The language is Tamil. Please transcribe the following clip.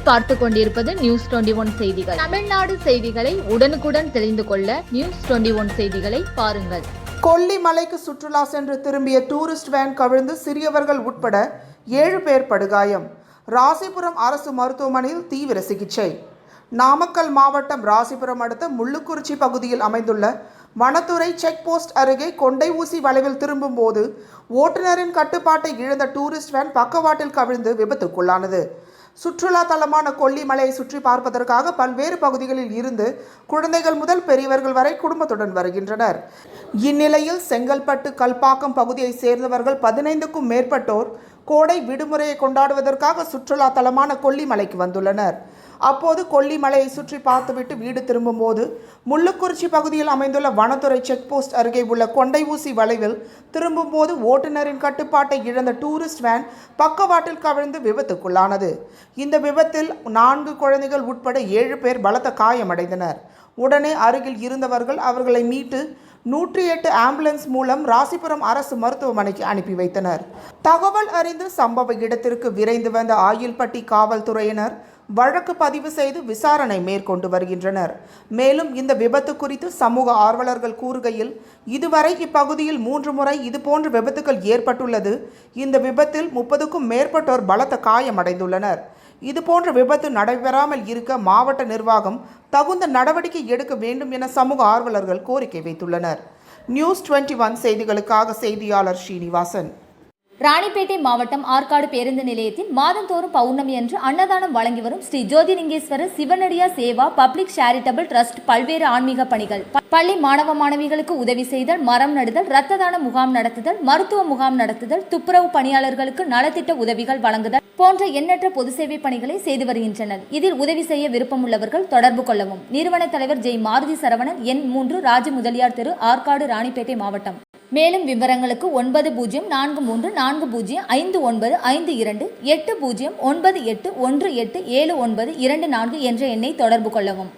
நீங்கள் பார்த்து கொண்டிருப்பது நியூஸ் 21 செய்திகள். தமிழ்நாடு செய்திகளை உடனுக்குடன் தெரிந்து கொள்ள நியூஸ் 21 செய்திகளை பாருங்கள். கொல்லிமலைக்கு சுற்றுலா சென்று திரும்பிய டூரிஸ்ட் வேன் கவிழ்ந்து சிறியவர்கள் உட்பட 7 பேர் படுகாயம். ராசிபுரம் அரசு மருத்துவமனையில் தீவிர சிகிச்சை. நாமக்கல் மாவட்டம் ராசிபுரம் அடுத்த முள்ளுக்குறிச்சி பகுதியில் அமைந்துள்ள வனத்துறை செக் போஸ்ட் அருகே கொண்டை ஊசி வளைவில் திரும்பும் போது ஓட்டுநரின் கட்டுப்பாட்டை இழந்த டூரிஸ்ட் வேன் பக்கவாட்டில் கவிழ்ந்து விபத்துக்குள்ளானது. சுற்றுலா தலமான கொல்லிமலையை சுற்றி பார்ப்பதற்காக பல்வேறு பகுதிகளில் இருந்து குழந்தைகள் முதல் பெரியவர்கள் வரை குடும்பத்துடன் வருகின்றனர். இந்நிலையில் செங்கல்பட்டு கல்பாக்கம் பகுதியை சேர்ந்தவர்கள் 15க்கும் மேற்பட்டோர் கோடை விடுமுறையை கொண்டாடுவதற்காக சுற்றுலா தலமான கொல்லிமலைக்கு வந்துள்ளனர். அப்போது கொல்லிமலையை சுற்றி பார்த்துவிட்டு வீடு திரும்பும்போது முள்ளுக்குறிச்சி பகுதியில் அமைந்துள்ள வனத்துறை செக் போஸ்ட் அருகே உள்ள கொண்டை ஊசி வளைவில் திரும்பும்போது ஓட்டுநரின் கட்டுப்பாட்டை இழந்த டூரிஸ்ட் வேன் பக்கவாட்டில் கவிழ்ந்து விபத்துக்குள்ளானது. இந்த விபத்தில் 4 குழந்தைகள் உட்பட 7 பேர் பலத்த காயமடைந்தனர். உடனே அருகில் இருந்தவர்கள் அவர்களை மீட்டு 108 ஆம்புலன்ஸ் மூலம் ராசிபுரம் அரசு மருத்துவமனைக்கு அனுப்பி வைத்தனர். தகவல் அறிந்து சம்பவ இடத்திற்கு விரைந்து வந்த ஆயில்பட்டி காவல்துறையினர் வழக்கு பதிவு செய்து விசாரணை மேற்கொண்டு வருகின்றனர். மேலும் இந்த விபத்து குறித்து சமூக ஆர்வலர்கள் கூறுகையில், இதுவரை இப்பகுதியில் 3 முறை இதுபோன்ற விபத்துகள் ஏற்பட்டுள்ளது. இந்த விபத்தில் 30க்கும் மேற்பட்டோர் பலத்த காயமடைந்துள்ளனர். இதுபோன்ற விபத்து நடைபெறாமல் இருக்க மாவட்ட நிர்வாகம் தகுந்த நடவடிக்கை எடுக்க வேண்டும் என சமூக ஆர்வலர்கள் கோரிக்கை வைத்துள்ளனர். நியூஸ் 21 செய்திகளுக்காக செய்தியாளர் ஸ்ரீனிவாசன். ராணிப்பேட்டை மாவட்டம் ஆற்காடு பேருந்து நிலையத்தில் மாதந்தோறும் பௌர்ணமி அன்று அன்னதானம் வழங்கி வரும் Sri Jothilingeswarar சிவனடியா Seva public charitable trust பல்வேறு ஆன்மீக பணிகள், பள்ளி மாணவ மாணவிகளுக்கு உதவி செய்தல், மரம் நடுதல், இரத்த தான முகாம் நடத்துதல், மருத்துவ முகாம் நடத்துதல், துப்புரவு பணியாளர்களுக்கு நலத்திட்ட உதவிகள் வழங்குதல் போன்ற எண்ணற்ற பொது சேவை பணிகளை செய்து வருகின்றனர். இதில் உதவி செய்ய விருப்பமுள்ளவர்கள் தொடர்பு கொள்ளவும். நிறுவன தலைவர் ஜெய் மாருதி சரவணன், எண் 3, ராஜ முதலியார் தெரு, ஆற்காடு, ராணிப்பேட்டை மாவட்டம். மேலும் விவரங்களுக்கு 9040405952 809818 19 7 9 என்ற எண்ணை தொடர்பு கொள்ளவும்.